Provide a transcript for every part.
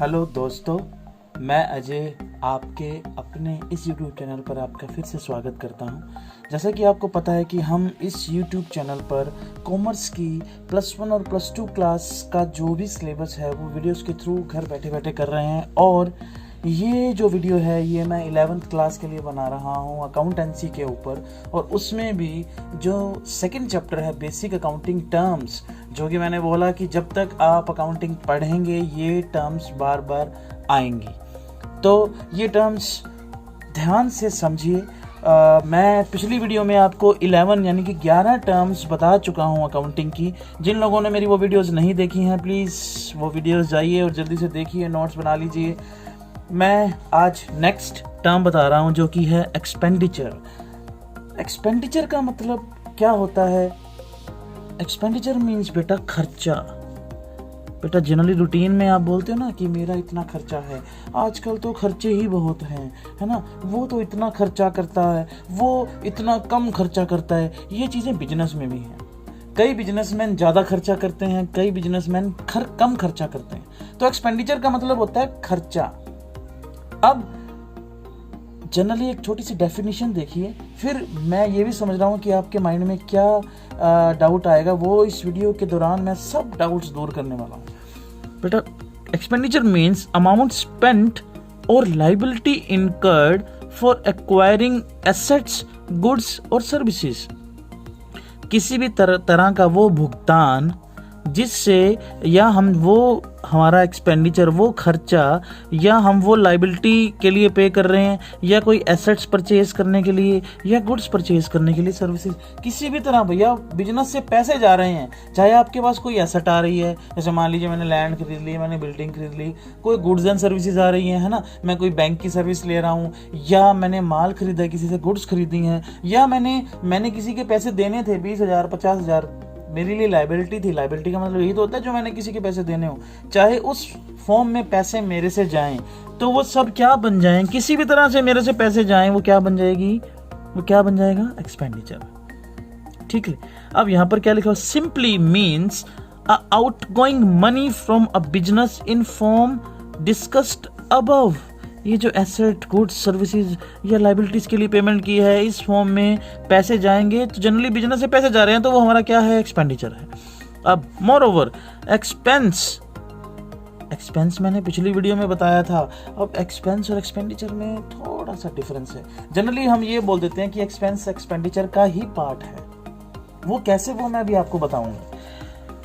Hello दोस्तों, मैं अजय आपके अपने इस YouTube चैनल पर आपका फिर से स्वागत करता हूं। जैसा कि आपको पता है कि हम इस YouTube चैनल पर कॉमर्स की +1 और +2 क्लास का जो भी सिलेबस है वो वीडियोस के थ्रू घर बैठे बैठे कर रहे हैं। और ये जो वीडियो है ये मैं 11th क्लास के लिए बना रहा हूँ अकाउंटेंसी के ऊपर, और उसमें भी जो सेकंड चैप्टर है बेसिक अकाउंटिंग टर्म्स, जो कि मैंने बोला कि जब तक आप अकाउंटिंग पढ़ेंगे ये टर्म्स बार बार आएंगी, तो ये टर्म्स ध्यान से समझिए। मैं पिछली वीडियो में आपको 11 यानी कि 11 टर्म्स बता चुका हूँ अकाउंटिंग की। जिन लोगों ने मेरी वो वीडियोस नहीं देखी हैं प्लीज़ वो वीडियोस जाइए और जल्दी से देखिए, नोट्स बना लीजिए। मैं आज नेक्स्ट टर्म बता रहा हूँ जो कि है एक्सपेंडिचर। एक्सपेंडिचर का मतलब क्या होता है? एक्सपेंडिचर मीन्स बेटा खर्चा। बेटा जनरली रूटीन में आप बोलते हो ना कि मेरा इतना खर्चा है, आजकल तो खर्चे ही बहुत हैं, है ना, वो तो इतना खर्चा करता है, वो इतना कम खर्चा करता है। ये चीज़ें बिजनेस में भी हैं। कई बिजनेसमैन ज़्यादा खर्चा करते हैं, कई बिजनेसमैन कम खर्चा करते हैं। तो एक्सपेंडिचर का मतलब होता है खर्चा। अब जनरली एक छोटी सी डेफिनेशन देखिए, फिर मैं ये भी समझ रहा हूँ कि आपके माइंड में क्या डाउट आएगा, वो इस वीडियो के दौरान मैं सब डाउट्स दूर करने वाला हूँ। बेटा एक्सपेंडिचर मीन्स अमाउंट स्पेंट और liability incurred for acquiring assets, goods और सर्विसेज। किसी भी तरह का वो भुगतान जिससे या हम वो हमारा एक्सपेंडिचर वो खर्चा या हम वो लाइबिलिटी के लिए पे कर रहे हैं, या कोई एसेट्स परचेज करने के लिए या गुड्स परचेज करने के लिए, सर्विसेज, किसी भी तरह भैया बिजनेस से पैसे जा रहे हैं। चाहे आपके पास कोई एसेट आ रही है, जैसे मान लीजिए मैंने लैंड खरीद ली, मैंने बिल्डिंग खरीद ली, कोई गुड्स एंड सर्विसेज आ रही है ना, मैं कोई बैंक की सर्विस ले रहा हूँ, या मैंने माल खरीदा, किसी से गुड्स खरीदी हैं, या मैंने किसी के पैसे देने थे 20,000 50,000, मेरे लिए लाइबिलिटी थी। लाइबिलिटी का मतलब यही तो होता है जो मैंने किसी के पैसे देने हो, चाहे उस फॉर्म में पैसे मेरे से जाएं तो वो सब क्या बन जाएं, किसी भी तरह से मेरे से पैसे जाएं, वो क्या बन जाएगी, वो क्या बन जाएगा, एक्सपेंडिचर। ठीक है, अब यहां पर क्या लिखा हो, simply means outgoing money from a business in form discussed above. ये जो एसेट, गुड्स, सर्विसेज या लाइबिलिटीज के लिए पेमेंट की है, इस फॉर्म में पैसे जाएंगे, तो जनरली बिजनेस से पैसे जा रहे हैं तो वो हमारा क्या है, एक्सपेंडिचर है। अब मोर ओवर एक्सपेंस मैंने पिछली वीडियो में बताया था। अब एक्सपेंस और एक्सपेंडिचर में थोड़ा सा डिफरेंस है। जनरली हम ये बोल देते हैं कि एक्सपेंस एक्सपेंडिचर का ही पार्ट है। वो कैसे, वो मैं भी आपको बताऊंगा।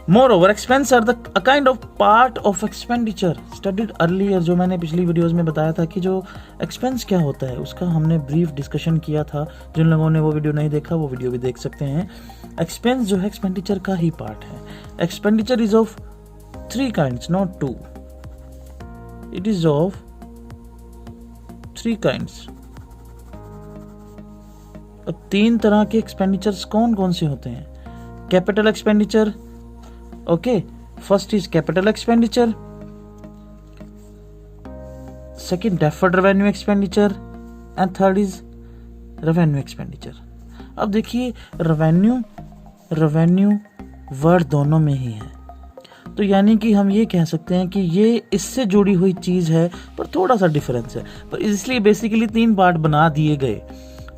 Moreover, expense are a kind of part of expenditure studied earlier। जो मैंने पिछली वीडियोस में बताया था कि जो एक्सपेंस क्या होता है उसका हमने ब्रीफ डिस्कशन किया था। जिन लोगों ने वो वीडियो नहीं देखा वो वीडियो भी देख सकते हैं। एक्सपेंस जो है एक्सपेंडिचर का ही पार्ट है। Expenditure is of 3 kinds, not 2। It is of 3 kinds। अब 3 तरह के एक्सपेंडिचर्स कौन कौन से होते हैं? Capital expenditure, okay, first is capital expenditure, second deferred revenue expenditure, and third is revenue expenditure। अब देखिए रेवेन्यू वर्ड दोनों में ही है, तो यानी कि हम ये कह सकते हैं कि ये इससे जुड़ी हुई चीज है पर थोड़ा सा डिफरेंस है, पर इसलिए बेसिकली 3 पार्ट बना दिए गए।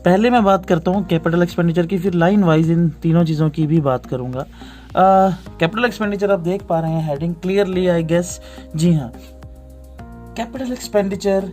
पहले मैं बात करता हूँ कैपिटल एक्सपेंडिचर की, फिर लाइन वाइज इन तीनों चीज़ों की भी बात करूँगा। कैपिटल एक्सपेंडिचर आप देख पा रहे हैं हेडिंग क्लियरली आई गेस। जी हाँ, कैपिटल एक्सपेंडिचर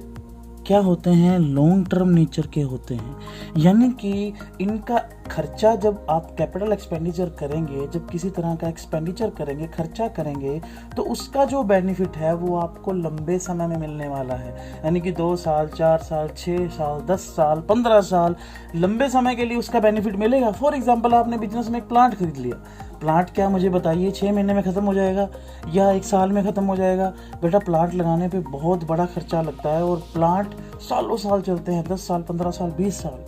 क्या होते हैं, लॉन्ग टर्म नेचर के होते हैं, यानी कि इनका खर्चा जब आप कैपिटल एक्सपेंडिचर करेंगे, जब किसी तरह का एक्सपेंडिचर करेंगे, खर्चा करेंगे, तो उसका जो बेनिफिट है वो आपको लंबे समय में मिलने वाला है। यानी कि 2 साल, 4 साल, 6 साल, 10 साल, 15 साल, लंबे समय के लिए उसका बेनिफिट मिलेगा। फॉर एग्जाम्पल आपने बिजनेस में एक प्लांट खरीद लिया, प्लांट क्या मुझे बताइए 6 महीने में ख़त्म हो जाएगा या 1 साल में ख़त्म हो जाएगा? बेटा प्लांट लगाने पे बहुत बड़ा खर्चा लगता है और प्लांट सालों साल चलते हैं, 10 साल, 15 साल, 20 साल,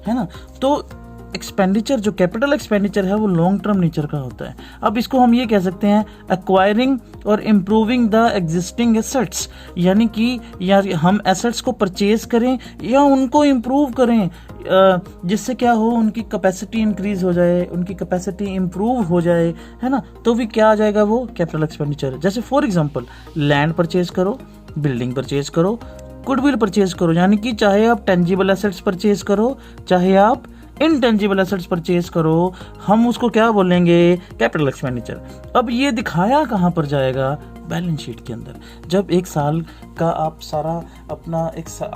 है ना। तो एक्सपेंडिचर जो कैपिटल एक्सपेंडिचर है वो लॉन्ग टर्म नेचर का होता है। अब इसको हम ये कह सकते हैं एक्वायरिंग और इम्प्रूविंग द एग्जिस्टिंग एसेट्स, यानी कि यार हम एसेट्स को परचेज करें या उनको इम्प्रूव करें, जिससे क्या हो, उनकी कैपेसिटी इंक्रीज हो जाए, उनकी कैपेसिटी इम्प्रूव हो जाए, है ना। तो भी क्या आ जाएगा, वो कैपिटल एक्सपेंडिचर। जैसे फॉर एग्जांपल लैंड परचेज करो, बिल्डिंग परचेज करो, गुडविल परचेज करो, यानी कि चाहे आप टेंजिबल एसेट्स परचेज करो, चाहे आप इनटेंजिबल एसेट्स परचेज करो, हम उसको क्या बोलेंगे, कैपिटल एक्सपेंडिचर। अब ये दिखाया कहाँ पर जाएगा, बैलेंस शीट के अंदर। जब एक साल का आप सारा अपना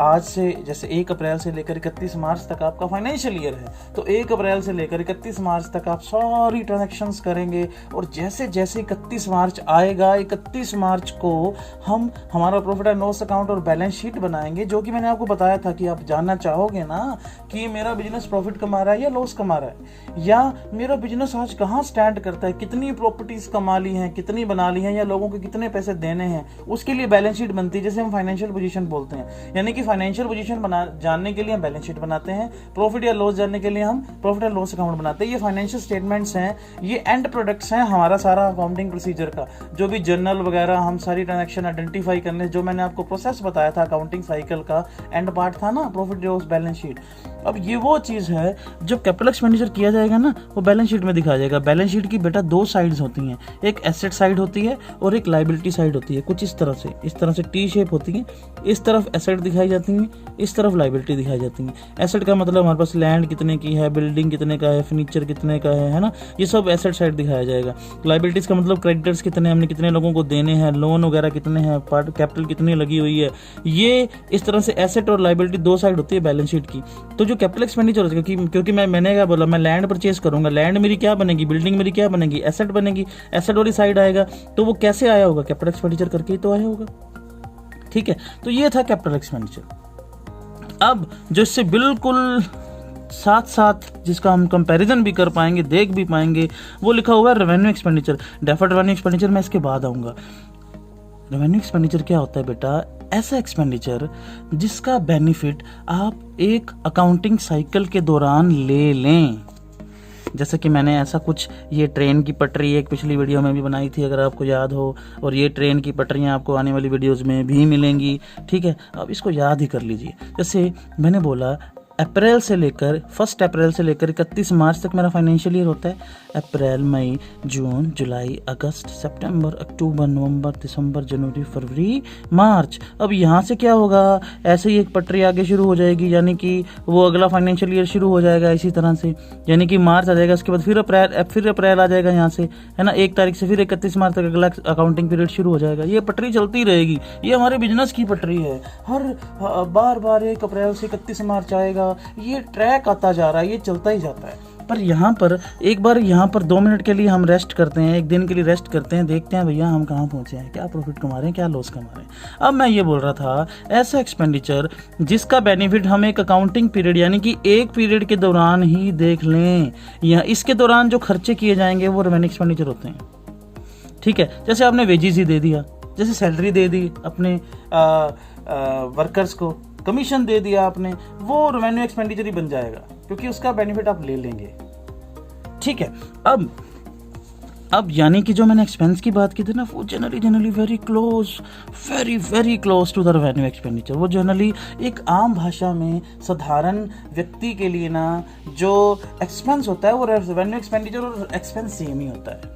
आज से जैसे 1 अप्रैल से लेकर 31 मार्च तक आपका फाइनेंशियल ईयर है, तो 1 अप्रैल से लेकर 31 मार्च तक आप सारी ट्रांजैक्शंस करेंगे, और जैसे जैसे 31 मार्च आएगा, 31 मार्च को हम हमारा प्रॉफिट एंड लॉस अकाउंट और बैलेंस शीट बनाएंगे, जो कि मैंने आपको बताया था कि आप जानना चाहोगे ना कि मेरा बिजनेस प्रॉफिट कमा रहा है या लॉस कमा रहा है, या मेरा बिजनेस आज कहाँ स्टैंड करता है, कितनी प्रॉपर्टीज कमा ली हैं, कितनी बना ली हैं, या लोगों को कितने पैसे देने हैं, उसके लिए बैलेंस शीट बनती है, जैसे हम फाइनेंशियल पोजीशन बोलते हैं। यानी कि फाइनेंशियल पोजीशन जानने के लिए हम बैलेंस शीट बनाते हैं, प्रॉफिट या लॉस जानने के लिए हम प्रॉफिट एंड लॉस अकाउंट बनाते हैं। ये फाइनेंशियल स्टेटमेंट्स हैं, ये एंड प्रोडक्ट्स हैं हमारा सारा अकाउंटिंग प्रोसीजर का, जो भी जर्नल वगैरह हम सारी ट्रांजैक्शन आइडेंटिफाई करने, जो मैंने आपको प्रोसेस बताया था अकाउंटिंग साइकिल का एंड पार्ट था ना, प्रॉफिट लॉस बैलेंस शीट। अब ये वो चीज है जब कैपिटल एक्सपेंडिचर किया जाएगा ना, वो बैलेंस शीट में दिखाया जाएगा। बैलेंस शीट की बेटा 2 साइड्स होती हैं, एक एसेट साइड होती है और एक लायबिलिटी साइड होती है। कुछ इस तरह से टी शेप होती है, इस तरफ एसेट दिखाई जाती है, इस तरफ लायबिलिटी दिखाई जाती है। एसेट का मतलब हमारे पास लैंड कितने की है, बिल्डिंग कितने का है, फर्नीचर कितने का है ना, ये सब एसेट साइड दिखाया जाएगा। लायबिलिटीज का मतलब क्रेडिटर्स कितने, हमने कितने लोगों को देने हैं, लोन वगैरह कितने हैं, पार्ट कैपिटल कितनी लगी हुई है। ये इस तरह से एसेट और लायबिलिटी 2 साइड होती है बैलेंस शीट की। तो जो कैपिटल एक्सपेंडिचर क्योंकि मैंने क्या बोला, मैं लैंड परचेज करूंगा, लैंड मेरी क्या बनेगी, बिल्डिंग मेरी क्या बनेगी, एसेट बनेगी, एसेट वाली साइड आएगा। तो वो कैसे आया होगा, कैपिटल एक्सपेंडिचर करके ही तो आया होगा। ठीक है, तो ये था कैपिटल एक्सपेंडिचर। अब जो इससे बिल्कुल साथ साथ जिसका हम कंपैरिजन भी कर पाएंगे, देख भी पाएंगे, वो लिखा हुआ है revenue expenditure. Deferred revenue expenditure मैं इसके बाद आऊंगा। रेवेन्यू एक्सपेंडिचर क्या होता है बेटा, ऐसा एक्सपेंडिचर जिसका बेनिफिट आप एक अकाउंटिंग साइकिल के दौरान ले लें। जैसे कि मैंने ऐसा कुछ, ये ट्रेन की पटरी एक पिछली वीडियो में भी बनाई थी अगर आपको याद हो, और ये ट्रेन की पटरियाँ आपको आने वाली वीडियोस में भी मिलेंगी। ठीक है, अब इसको याद ही कर लीजिए। जैसे मैंने बोला 1 अप्रैल से लेकर 31 मार्च तक मेरा फाइनेंशियल ईयर होता है। अप्रैल, मई, जून, जुलाई, अगस्त, सितंबर, अक्टूबर, नवंबर, दिसंबर, जनवरी, फरवरी, मार्च। अब यहाँ से क्या होगा, ऐसे ही एक पटरी आगे शुरू हो जाएगी, यानी कि वो अगला फाइनेंशियल ईयर शुरू हो जाएगा इसी तरह से। यानी कि मार्च आ जाएगा, उसके बाद फिर अप्रैल आ जाएगा यहाँ से, है ना। 1 तारीख से फिर 31 मार्च तक अगला अकाउंटिंग पीरियड शुरू हो जाएगा। ये पटरी चलती रहेगी, ये हमारे बिजनेस की पटरी है। हर बार 1 अप्रैल से 31 मार्च आएगा, ये ट्रैक आता जा रहा है, ये चलता ही जाता है। पर यहाँ पर एक बार 2 मिनट के लिए हम रेस्ट करते हैं, 1 दिन के लिए रेस्ट करते हैं, देखते हैं भैया हम कहाँ पहुंचे हैं, क्या प्रॉफिट कमा रहे हैं, क्या लॉस कमा रहे हैं। अब मैं ये बोल रहा था, ऐसा एक्सपेंडिचर जिसका बेनिफिट हम एक अकाउंटिंग पीरियड यानी कि एक पीरियड के दौरान ही देख लें, या इसके दौरान जो खर्चे किए जाएंगे वो रेवेन्यू एक्सपेंडिचर होते हैं। ठीक है, जैसे आपने वेजेस ही दे दिया, जैसे सैलरी दे दी अपने वर्कर्स को, कमीशन दे दिया आपने, वो रेवेन्यू एक्सपेंडिचर ही बन जाएगा, क्योंकि उसका बेनिफिट आप ले लेंगे। ठीक है, अब यानी कि जो मैंने एक्सपेंस की बात की थी ना, वो generally very close to the revenue expenditure. वो जनरली एक आम भाषा में साधारण व्यक्ति के लिए ना, जो एक्सपेंस होता है वो रेवेन्यू एक्सपेंडिचर और एक्सपेंस सेम ही होता है।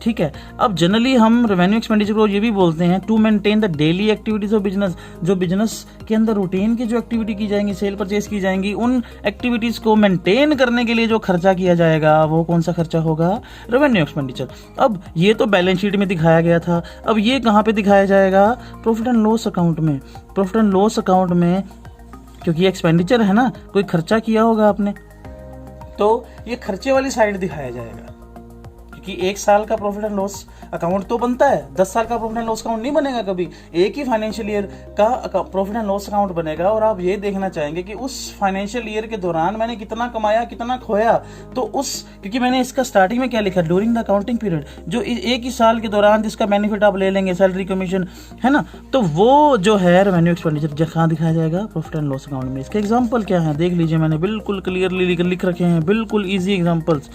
ठीक है, अब जनरली हम रेवेन्यू एक्सपेंडिचर को ये भी बोलते हैं to maintain the daily activities of business. जो बिजनेस के अंदर रूटीन की जो एक्टिविटी की जाएंगी, सेल परचेज की जाएंगी, उन एक्टिविटीज को मेंटेन करने के लिए जो खर्चा किया जाएगा, वो कौन सा खर्चा होगा, रेवेन्यू एक्सपेंडिचर। अब ये तो बैलेंस शीट में दिखाया गया था, अब ये कहाँ पे दिखाया जाएगा, प्रॉफिट एंड लॉस अकाउंट में। प्रॉफिट एंड लॉस अकाउंट में, क्योंकि एक्सपेंडिचर है ना, कोई खर्चा किया होगा आपने, तो ये खर्चे वाली साइड दिखाया जाएगा। कि 1 साल का प्रॉफिट एंड लॉस अकाउंट तो बनता है, 10 साल का प्रॉफिट एंड लॉस अकाउंट नहीं बनेगा कभी। एक ही फाइनेंशियल ईयर का प्रॉफिट एंड लॉस अकाउंट बनेगा, और आप ये देखना चाहेंगे कि उस फाइनेंशियल ईयर के दौरान मैंने कितना कमाया, कितना खोया। तो क्योंकि मैंने इसका स्टार्टिंग में क्या लिखा, ड्यूरिंग द अकाउंटिंग पीरियड, जो एक ही साल के दौरान जिसका बेनिफिट आप ले लेंगे, सैलरी, कमीशन, है ना, तो वो जो है रेवेन्यू एक्सपेंडिचर कहाँ दिखाया जाएगा, प्रॉफिट एंड लॉस अकाउंट में। इसके एग्जाम्पल क्या है देख लीजिए, मैंने बिल्कुल क्लियरली लिख रखे हैं, बिल्कुल easy examples.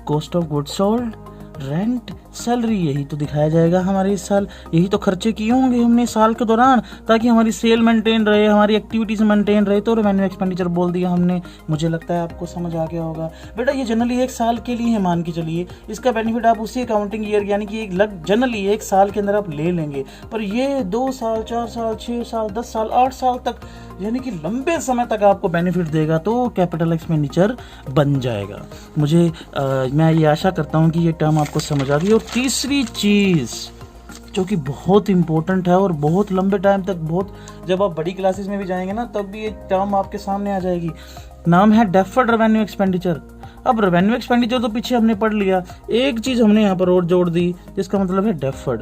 Cost of goods sold, rent, salary, यही तो दिखाया जाएगा हमारे इस साल, यही तो खर्चे किए होंगे हमने इस साल के दौरान ताकि हमारी सेल मेंटेन रहे, हमारी एक्टिविटीज मेंटेन रहे, तो रेवेन्यू एक्सपेंडिचर बोल दिया हमने। मुझे लगता है आपको समझ आ गया होगा। बेटा ये जनरली एक साल के लिए है, मान के चलिए, इसका बेनिफिट आप उसी अकाउंटिंग ईयर यानी कि जनरली एक साल के अंदर आप ले लेंगे, पर ये 2 साल 4 साल 6 साल 10 साल 8 साल तक यानी कि लंबे समय तक आपको बेनिफिट देगा, तो कैपिटल एक्सपेंडिचर बन जाएगा। मैं ये आशा करता हूँ कि ये टर्म आपको समझ आ गई। और तीसरी चीज़ जो कि बहुत इंपॉर्टेंट है और बहुत लंबे टाइम तक, बहुत जब आप बड़ी क्लासेस में भी जाएंगे ना तब भी ये टर्म आपके सामने आ जाएगी, नाम है डेफर्ड रेवेन्यू एक्सपेंडिचर। अब रेवेन्यू एक्सपेंडिचर तो पीछे हमने पढ़ लिया, एक चीज़ हमने यहाँ पर और जोड़ दी जिसका मतलब है डेफर्ड।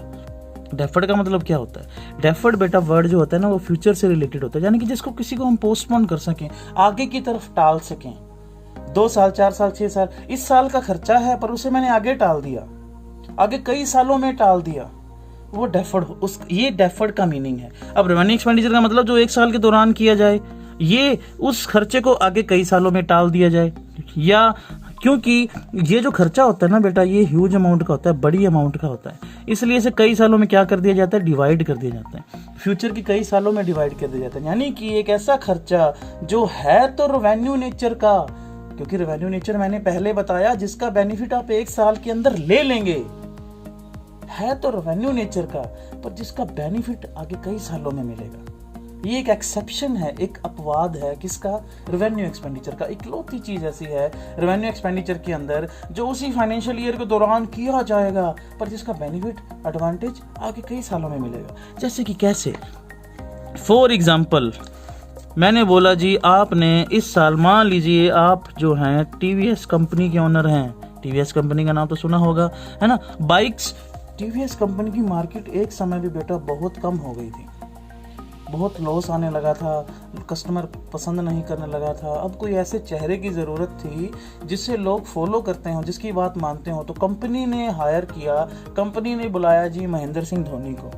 डेफर्ड का मतलब क्या होता है? डेफर्ड बेटा वर्ड जो होता है ना वो फ्यूचर से रिलेटेड होता है, यानी कि जिसको किसी को हम पोस्टपोन कर सकें, आगे की तरफ टाल सकें। 2 साल 4 साल 6 साल, इस साल का खर्चा है पर उसे मैंने आगे टाल दिया, आगे कई सालों में टाल दिया, वो डेफर्ड, ये डेफर्ड का मीनिंग है। अब रेवेन्यू एक्सपेंडिचर का मतलब जो एक साल के दौरान किया जाए, ये उस खर्चे को आगे कई सालों में टाल दिया जाए, या क्योंकि ये जो खर्चा होता है ना बेटा ये ह्यूज अमाउंट का होता है, बड़ी अमाउंट का होता है, इसलिए इसे कई सालों में क्या कर दिया जाता है? डिवाइड कर दिया जाता है, फ्यूचर की कई सालों में डिवाइड कर दिया जाता है। यानी कि एक ऐसा खर्चा जो है तो रेवेन्यू नेचर का, क्योंकि रेवेन्यू नेचर मैंने पहले बताया जिसका बेनिफिट आप एक साल के अंदर ले लेंगे, है तो रेवेन्यू नेचर का, पर जिसका बेनिफिट आगे कई सालों में मिलेगा। ये एक एक्सेप्शन है, एक अपवाद है, किसका? रेवेन्यू एक्सपेंडिचर का। इकलौती चीज ऐसी है रेवेन्यू एक्सपेंडिचर के अंदर जो उसी फाइनेंशियल ईयर के दौरान किया जाएगा, पर जिसका बेनिफिट एडवांटेज आगे कई सालों में मिलेगा। जैसे कि कैसे? फॉर एग्जाम्पल मैंने बोला जी आपने इस साल, मान लीजिए आप जो हैं टीवीएस कंपनी के ओनर हैं, टीवीएस कंपनी का नाम तो सुना होगा है ना, बाइक्स। टीवीएस कंपनी की मार्केट एक समय भी बेटा बहुत कम हो गई थी, बहुत लॉस आने लगा था, कस्टमर पसंद नहीं करने लगा था। अब कोई ऐसे चेहरे की ज़रूरत थी जिससे लोग फॉलो करते हो, जिसकी बात मानते हो, तो कंपनी ने हायर किया, कंपनी ने बुलाया जी महेंद्र सिंह धोनी को।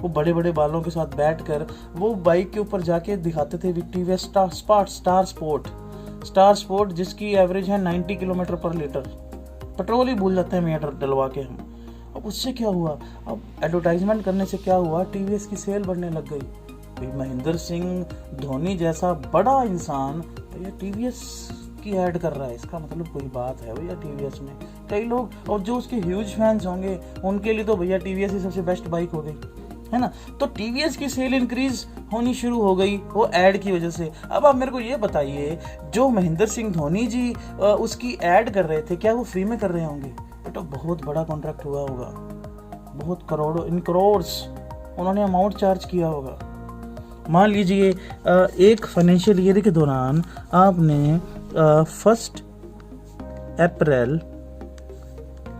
वो बड़े बड़े बालों के साथ बैठकर वो बाइक के ऊपर जाके दिखाते थे टीवीएस स्टार स्पोर्ट जिसकी एवरेज है 90 किलोमीटर पर लीटर, पेट्रोल ही भूल जाते हैं मीटर डलवा के हम। अब उससे क्या हुआ? अब एडवर्टाइजमेंट करने से क्या हुआ? टीवीएस की सेल बढ़ने लग गई। महेंद्र सिंह धोनी जैसा बड़ा इंसान भैया टीवीएस की ऐड कर रहा है, इसका मतलब कोई बात है भैया टीवीएस में। कई लोग, और जो उसके ह्यूज फैंस होंगे उनके लिए तो भैया टीवीएस ही सबसे बेस्ट बाइक हो गई, है ना। तो टीवीएस की सेल इंक्रीज होनी शुरू हो गई वो ऐड की वजह से। अब आप मेरे को ये बताइए, जो महेंद्र सिंह धोनी जी उसकी ऐड कर रहे थे, क्या वो फ्री में कर रहे होंगे? तो बहुत बड़ा कॉन्ट्रैक्ट हुआ होगा, बहुत करोड़ों, इन करोड़्स उन्होंने अमाउंट चार्ज किया होगा। मान लीजिए एक फाइनेंशियल ईयर के दौरान आपने 1 अप्रैल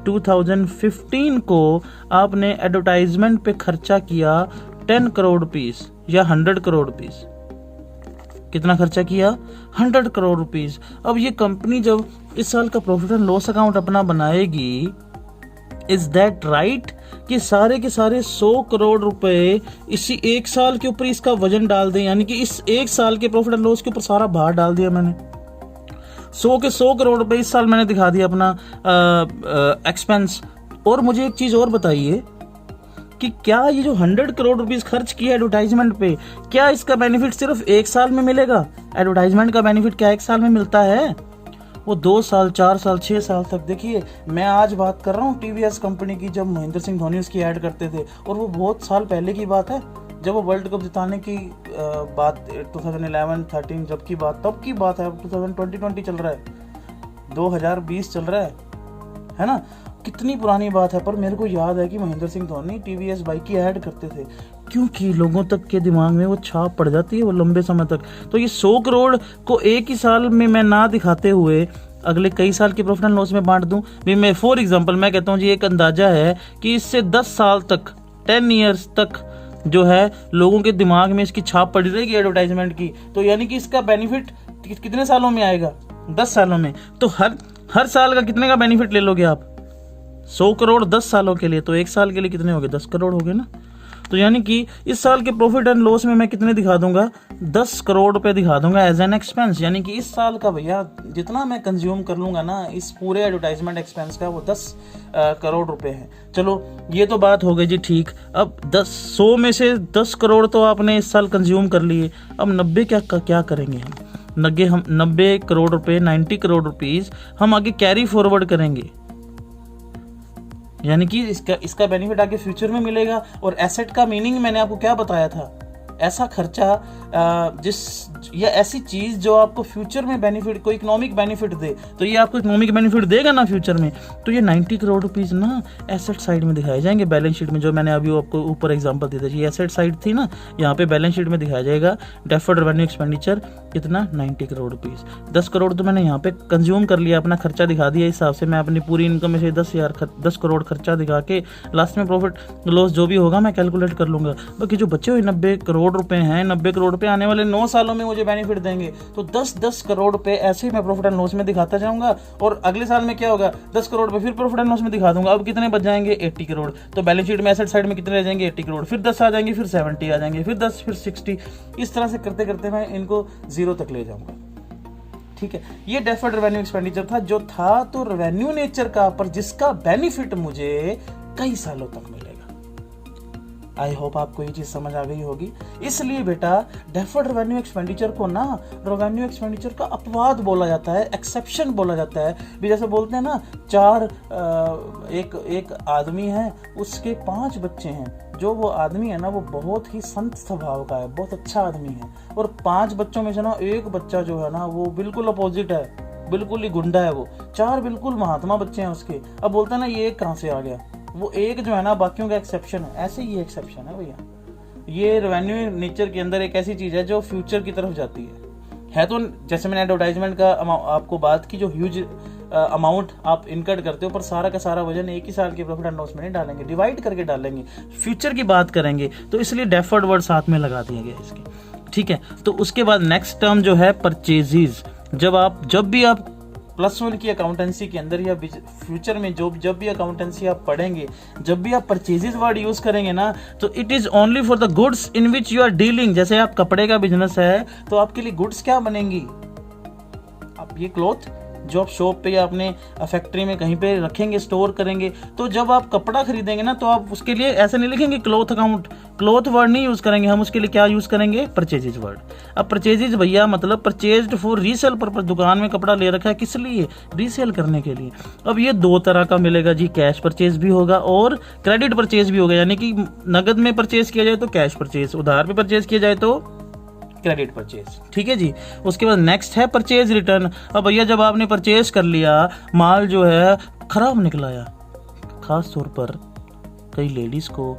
2015 को आपने एडवर्टाइजमेंट पे खर्चा किया 10 करोड़ रुपीस या 100 करोड़ रुपीस। कितना खर्चा किया? 100 करोड़ रुपीस। अब ये कंपनी जब इस साल का प्रॉफिट एंड लॉस अकाउंट अपना बनाएगी, इज दैट राइट कि सारे के सारे 100 करोड़ रुपए इसी एक साल के ऊपर इसका वजन डाल दें, यानी कि इस एक साल के प्रॉफिट एंड लॉस के ऊपर सारा भार डाल दिया मैंने। 100 के 100 करोड़ रुपए इस साल मैंने दिखा दिया अपना एक्सपेंस। और मुझे एक चीज और बताइए कि क्या ये जो 100 करोड़ रुपीस खर्च किया एडवर्टाइजमेंट पे, क्या इसका बेनिफिट सिर्फ एक साल में मिलेगा? एडवर्टाइजमेंट का बेनिफिट क्या एक साल में मिलता है? वो 2 साल 4 साल 6 साल तक। देखिए मैं आज बात कर रहा हूँ टीवीएस कंपनी की, जब महेंद्र सिंह धोनी उसकी ऐड करते थे, और वो बहुत साल पहले की बात है, जब वो वर्ल्ड कप जिताने की बात 2011-13 जब की बात, तब की बात है। 2020 चल रहा है, 2020 चल रहा है ना, कितनी पुरानी बात है। पर मेरे को याद है कि महेंद्र सिंह धोनी टीवीएस बाइक की ऐड करते थे, क्योंकि लोगों तक के दिमाग में वो छाप पड़ जाती है वो लंबे समय तक। तो ये 100 करोड़ को एक ही साल में मैं ना दिखाते हुए अगले कई साल के प्रॉफिट एंड लॉस में बांट दूं भी, मैं फॉर एग्जांपल मैं कहता हूं जी, एक अंदाजा है कि इससे 10 साल तक 10 ईयर्स तक जो है लोगों के दिमाग में इसकी छाप पड़ी रहेगी एडवर्टाइजमेंट की। तो यानी कि इसका बेनिफिट कितने सालों में आएगा? 10 सालों में। तो हर साल का कितने का बेनिफिट ले लोगे आप? 100 करोड़ 10 सालों के लिए, तो एक साल के लिए कितने हो गए? 10 करोड़ हो गए ना। तो यानी कि इस साल के प्रॉफिट एंड लॉस में मैं कितने दिखा दूंगा, 10 करोड़ रुपए दिखा दूंगा एज एन एक्सपेंस। यानी कि इस साल का भैया जितना मैं कंज्यूम कर लूंगा ना इस पूरे एडवर्टाइजमेंट एक्सपेंस का, वो 10 करोड़ रुपए है। चलो ये तो बात हो गई जी, ठीक। अब 100 में से 10 करोड़ तो आपने इस साल कंज्यूम कर लिए, अब 90 क्या करेंगे हम 90 करोड़ रुपए, 90 करोड़ रुपीस हम आगे कैरी फॉरवर्ड करेंगे। यानी कि इसका बेनिफिट आगे फ्यूचर में मिलेगा। और एसेट का मीनिंग मैंने आपको क्या बताया था, ऐसा खर्चा या ऐसी चीज जो आपको फ्यूचर में बेनिफिट, को इकोनॉमिक बेनिफिट दे। तो ये आपको इकोनॉमिक बेनिफिट देगा ना फ्यूचर में, तो ये 90 करोड़ रुपीस ना एसेट साइड में दिखाए जाएंगे बैलेंस शीट में। जो मैंने अभी आपको ऊपर एग्जांपल दिया था, ये एसेट साइड थी ना, यहाँ पे बैलेंस शीट में दिखाया जाएगा डेफर्ड रेवेन्यू एक्सपेंडिचर कितना, 90 करोड़ रुपीस। 10 करोड़ तो मैंने यहाँ पे कंज्यूम कर लिया, अपना खर्चा दिखा दिया। इस हिसाब से मैं अपनी पूरी इनकम में से 10 करोड़ खर्चा दिखा के लास्ट में प्रॉफिट लॉस जो भी होगा मैं कैलकुलेट कर लूंगा। बाकी जो बचे हुए 90 करोड़ रुपए हैं, 90 करोड़ रुपए आने वाले 9 सालों में मुझे बेनिफिट देंगे। तो 10 करोड़ रुपए ऐसे ही मैं प्रॉफिट एंड लॉस में दिखाता जाऊंगा। और अगले साल में क्या होगा, 10 करोड़ रुपए फिर प्रॉफिट एंड लॉस में दिखा दूंगा। अब कितने बच जाएंगे, 80 करोड़। तो बैलेंस शीट में एसेट साइड में कितने रह जाएंगे, 80 करोड़। फिर 10 आ जाएंगे, फिर 70 आ जाएंगे, फिर 10, फिर 60। इस तरह से करते करते मैं इनको 0 तक ले जाऊंगा। ठीक है, ये डेफर्ड रेवेन्यू एक्सपेंडिचर था, जो था तो रेवेन्यू नेचर का, पर जिसका बेनिफिट मुझे कई सालों तक मिलेगा। आई होप आपको ये चीज समझ आ गई होगी। इसलिए बेटा डेफर्ड रेवेन्यू एक्सपेंडिचर को ना रेवेन्यू एक्सपेंडिचर का अपवाद बोला जाता है, एक्सेप्शन बोला जाता है। भी जैसे बोलते हैं ना, एक आदमी है, उसके 5 बच्चे हैं। जो वो आदमी है ना, वो बहुत ही संत स्वभाव का है, बहुत अच्छा आदमी है। और 5 बच्चों में से ना एक बच्चा जो है ना, वो बिल्कुल अपोजिट है, बिल्कुल ही गुंडा है। वो 4 बिल्कुल महात्मा बच्चे हैं उसके। अब बोलता है ना, ये एक कहाँ से आ गया, वो एक जो है ना बाकियों का एक्सेप्शन है। ऐसे ही एक्सेप्शन है भैया। ये रेवेन्यू नेचर के अंदर एक ऐसी चीज है जो फ्यूचर की तरफ जाती है। तो जैसे मैंने एडवर्टाइजमेंट का आपको बात की, जो ह्यूज अमाउंट आप इनकट करते हो, पर सारा का सारा वजन एक ही साल के प्रॉफिट एंड लॉस में नहीं डालेंगे, डिवाइड करके डालेंगे, फ्यूचर की बात करेंगे। तो इसलिए डेफर्ड वर्ड साथ में लगा दिया गया इसके। ठीक है, तो उसके बाद नेक्स्ट टर्म जो है परचेजेज। जब भी आप +1 की अकाउंटेंसी के अंदर या फ्यूचर में जब भी अकाउंटेंसी आप पढ़ेंगे, जब भी आप परचेजेज वर्ड यूज करेंगे ना, तो it is only for the goods in which you are dealing. जैसे आप कपड़े का बिजनेस है, तो आपके लिए गुड्स क्या बनेंगी, आप ये क्लॉथ जो आप शॉप पे या अपने फैक्ट्री में कहीं पे रखेंगे, स्टोर करेंगे। तो जब आप कपड़ा खरीदेंगे ना, तो आप उसके लिए ऐसे नहीं लिखेंगे क्लॉथ अकाउंट, क्लॉथ वर्ड नहीं यूज करेंगे हम। उसके लिए क्या यूज करेंगे, परचेजेज वर्ड। अब परचेजेज भैया मतलब परचेज्ड फॉर रीसेल पर्पस। दुकान में कपड़ा ले रखा है, किस लिए, रीसेल करने के लिए। अब ये 2 तरह का मिलेगा जी, कैश परचेज भी होगा और क्रेडिट परचेज भी होगा। यानी कि नगद में परचेज किया जाए तो कैश परचेज, उधार पे परचेज किया जाए तो क्रेडिट परचेज। ठीक है जी। उसके बाद नेक्स्ट है परचेज रिटर्न। अब भैया जब आपने परचेज कर लिया, माल जो है खराब निकलाया, खास तौर पर कई लेडीज को,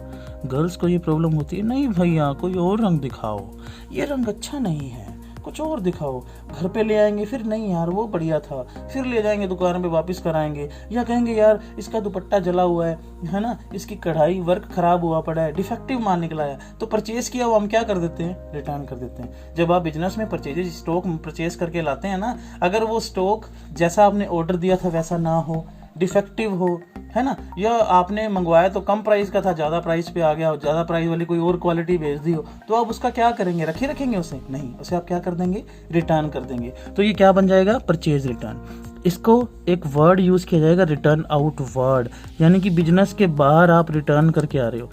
गर्ल्स को ये प्रॉब्लम होती है, नहीं भैया कोई और रंग दिखाओ, ये रंग अच्छा नहीं है, कुछ और दिखाओ। घर पे ले आएंगे, फिर नहीं यार वो बढ़िया था, फिर ले जाएंगे दुकान पे वापस कराएंगे, या कहेंगे यार इसका दुपट्टा जला हुआ है ना, इसकी कढ़ाई वर्क खराब हुआ पड़ा है, डिफेक्टिव माल निकला है। तो परचेज किया वो हम क्या कर देते हैं, रिटर्न कर देते हैं। जब आप बिजनेस में परचेज स्टॉक परचेज करके लाते हैं ना, अगर वो स्टॉक जैसा आपने ऑर्डर दिया था वैसा ना हो, डिफेक्टिव हो, है ना, या आपने मंगवाया तो कम प्राइस का था, ज्यादा प्राइस पे आ गया, ज्यादा प्राइस वाली कोई और क्वालिटी भेज दी हो, तो आप उसका क्या करेंगे, रखेंगे उसे नहीं, उसे आप क्या कर देंगे, रिटर्न कर देंगे। तो ये क्या बन जाएगा, परचेज रिटर्न। इसको एक वर्ड यूज किया जाएगा, रिटर्न आउट वर्ड। यानी कि बिजनेस के बाहर आप रिटर्न करके आ रहे हो।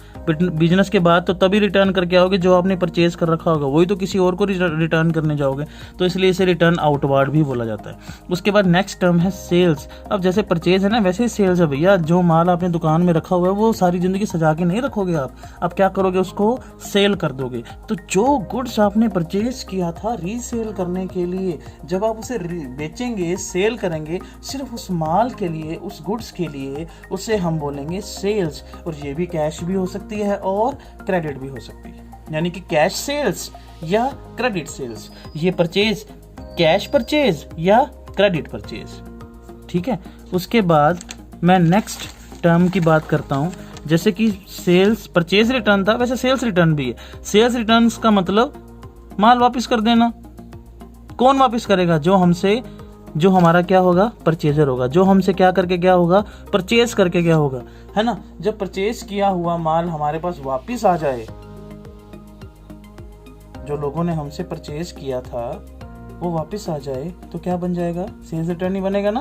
बिजनेस के बाद तो तभी रिटर्न करके आओगे जो आपने परचेज कर रखा होगा, वही तो किसी और को रिटर्न करने जाओगे, तो इसलिए इसे रिटर्न आउट वर्ड भी बोला जाता है। उसके बाद नेक्स्ट टर्म है सेल्स। अब जैसे परचेज है ना, वैसे ही सेल्स है भैया। जो माल आपने दुकान में रखा हुआ है वो सारी जिंदगी सजा के नहीं रखोगे आप क्या करोगे, उसको सेल कर दोगे। तो जो गुड्स आपने परचेज किया था रीसेल करने के लिए, जब आप उसे बेचेंगे, सेल करेंगे, सिर्फ उस माल के लिए, उस गुड्स के लिए, उसे हम बोलेंगे सेल्स। और ये भी कैश भी हो सकती है और क्रेडिट भी हो सकती है, यानी कि कैश सेल्स या क्रेडिट सेल्स। ये परचेज कैश परचेज या क्रेडिट परचेज। ठीक है, उसके बाद मैं नेक्स्ट टर्म की बात करता हूं। जैसे कि सेल्स परचेज रिटर्न था, वैसे सेल्स रिटर्न भी है। सेल्स रिटर्न्स का मतलब माल वापस कर देना। कौन वापस करेगा, जो हमसे जो हमारा क्या होगा, परचेजर होगा, जो हमसे क्या करके गया होगा, परचेज करके गया होगा, है ना। जब परचेज किया हुआ माल हमारे पास वापस आ जाए, जो लोगों ने हमसे परचेज किया था वो वापस आ जाए, तो क्या बन जाएगा, सेल्स रिटर्न ही बनेगा ना।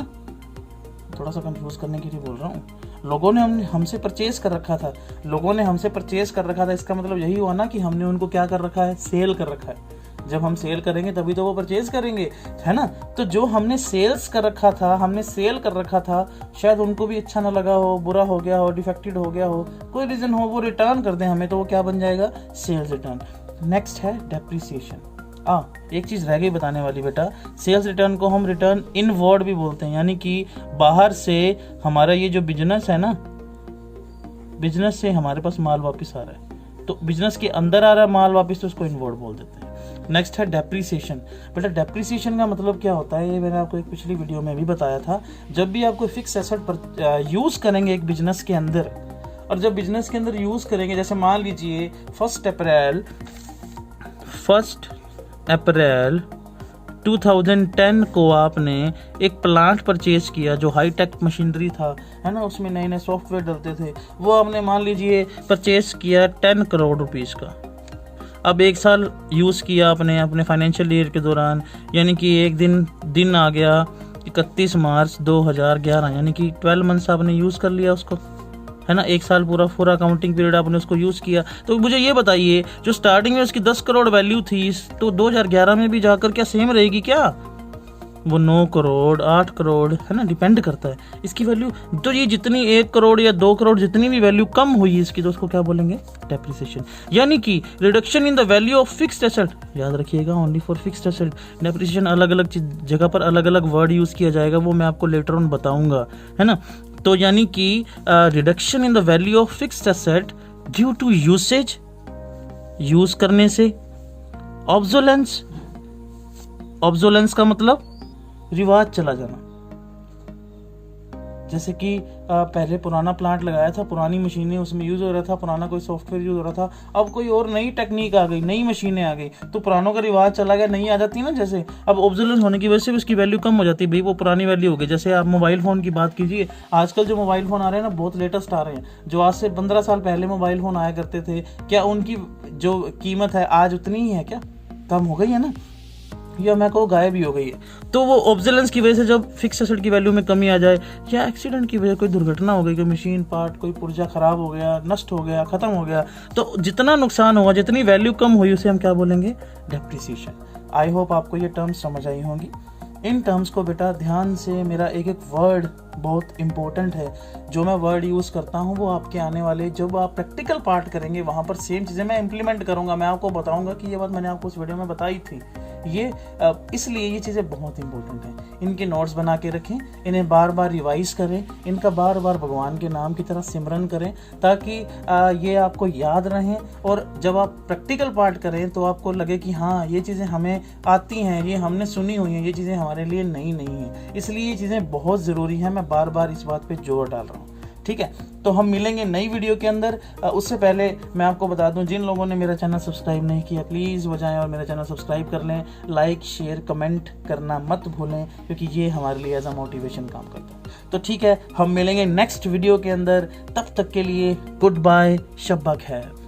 थोड़ा सा कंफ्यूज करने के लिए बोल रहा हूँ। लोगों ने हमसे परचेज कर रखा था, लोगों ने हमसे परचेज कर रखा था, इसका मतलब यही हुआ ना कि हमने उनको क्या कर रखा है, सेल कर रखा है। जब हम सेल करेंगे तभी तो वो परचेज करेंगे, है ना। तो जो हमने सेल्स कर रखा था, हमने सेल कर रखा था, शायद उनको भी अच्छा ना लगा हो, बुरा हो गया हो, डिफेक्टेड हो गया हो, कोई रीजन हो, वो रिटर्न कर दें हमें, तो वो क्या बन जाएगा, सेल्स रिटर्न। नेक्स्ट है डेप्रिसिएशन। एक चीज रह गई बताने वाली बेटा, सेल्स रिटर्न को हम रिटर्न इनवर्ड भी बोलते हैं, यानी कि बाहर से हमारा ये जो बिजनेस है ना, बिजनेस से हमारे पास माल वापस आ रहा है, तो बिजनेस के अंदर आ रहा है माल वापस, तो उसको इनवर्ड बोल देते हैं। नेक्स्ट है डेप्रिसिएशन। बेटा डेप्रिसिएशन का मतलब क्या होता है, ये मैंने आपको एक पिछली वीडियो में भी बताया था। जब भी आपको फिक्स एसेट पर यूज करेंगे एक बिजनेस के अंदर, और जब बिजनेस के अंदर यूज करेंगे, जैसे मान लीजिए 1 अप्रैल 2010 को आपने एक प्लांट परचेज किया जो हाईटेक मशीनरी था, है ना, उसमें नए नए सॉफ्टवेयर डलते थे, वो आपने मान लीजिए परचेज किया 10 करोड़ रुपीस का। अब 1 साल यूज़ किया आपने अपने फाइनेंशियल ईयर के दौरान, यानी कि एक दिन आ गया 31 मार्च 2011, यानी कि 12 मंथ्स आपने यूज़ कर लिया उसको, है ना। 1 साल पूरा अकाउंटिंग पीरियड आपने उसको यूज़ किया। तो मुझे ये बताइए, जो स्टार्टिंग में उसकी 10 करोड़ वैल्यू थी, तो 2011 में भी जाकर क्या सेम रहेगी क्या, वो 9 करोड़ 8 करोड़, है ना, डिपेंड करता है इसकी वैल्यू। तो ये जितनी 1 करोड़ या 2 करोड़ जितनी भी वैल्यू कम हुई इसकी, तो उसको क्या बोलेंगे, डेप्रिसिएशन, यानी कि reduction in the value of fixed asset. याद रखिएगा, only for fixed asset. Depreciation अलग अलग जगह पर अलग अलग वर्ड यूज़ किया जाएगा, वो मैं आपको लेटर ऑन बताऊंगा, है ना। तो यानी कि reduction in the value of fixed asset due to usage, use करने से। ऑब्सोलेंस, ऑब्सोलेंस का मतलब रिवाज चला जाना। जैसे कि पहले पुराना प्लांट लगाया था, पुरानी मशीनें उसमें यूज हो रहा था, पुराना कोई सॉफ्टवेयर यूज हो रहा था, अब कोई और नई टेक्निक आ गई, नई मशीनें आ गई, तो पुरानों का रिवाज चला गया, नई आ जाती है ना। जैसे अब ऑब्सोलेंस होने की वजह से उसकी वैल्यू कम हो जाती है, भाई वो पुरानी वैल्यू हो गई। जैसे आप मोबाइल फोन की बात कीजिए, आजकल जो मोबाइल फोन आ रहे हैं ना, बहुत लेटेस्ट आ रहे हैं। जो आज से 15 साल पहले मोबाइल फोन आया करते थे, क्या उनकी जो कीमत है आज उतनी ही है क्या, कम हो गई है ना, या मैं कहूँ गायब ही हो गई है। तो वो ऑब्सोलेंस की वजह से जब फिक्स एसेट की वैल्यू में कमी आ जाए, या एक्सीडेंट की वजह कोई दुर्घटना हो गई, कोई मशीन पार्ट, कोई पुर्जा खराब हो गया, नष्ट हो गया, खत्म हो गया, तो जितना नुकसान हुआ, जितनी वैल्यू कम हुई, उसे हम क्या बोलेंगे, डेप्रिसिएशन। आई होप आपको ये टर्म्स समझ आई होंगी। इन टर्म्स को बेटा ध्यान से, मेरा एक एक वर्ड बहुत इंपॉर्टेंट है, जो मैं वर्ड यूज़ करता हूँ वो आपके आने वाले जब आप प्रैक्टिकल पार्ट करेंगे वहाँ पर सेम चीज़ें मैं इंप्लीमेंट करूँगा। मैं आपको बताऊँगा कि ये बात मैंने आपको उस वीडियो में बताई थी। ये इसलिए ये चीज़ें बहुत इंपॉर्टेंट हैं। इनके नोट्स बना के रखें, इन्हें बार बार रिवाइज करें, इनका बार बार भगवान के नाम की तरह सिमरन करें, ताकि ये आपको याद रहें, और जब आप प्रैक्टिकल पार्ट करें तो आपको लगे कि हाँ ये चीज़ें हमें आती हैं, ये हमने सुनी हुई हैं, ये चीज़ें हमारे लिए नई नहीं हैं। इसलिए ये चीज़ें बहुत ज़रूरी हैं, मैं बार बार इस बात पे जोर डाल रहा हूँ। ठीक है, तो हम मिलेंगे नई वीडियो के अंदर। उससे पहले मैं आपको बता दूं, जिन लोगों ने मेरा चैनल सब्सक्राइब नहीं किया, प्लीज़ वो जाएं और मेरा चैनल सब्सक्राइब कर लें। लाइक शेयर कमेंट करना मत भूलें, क्योंकि ये हमारे लिए एज अ मोटिवेशन काम करता है। तो ठीक है, हम मिलेंगे नेक्स्ट वीडियो के अंदर। तब तक के लिए गुड बाय, शब्बा खैर।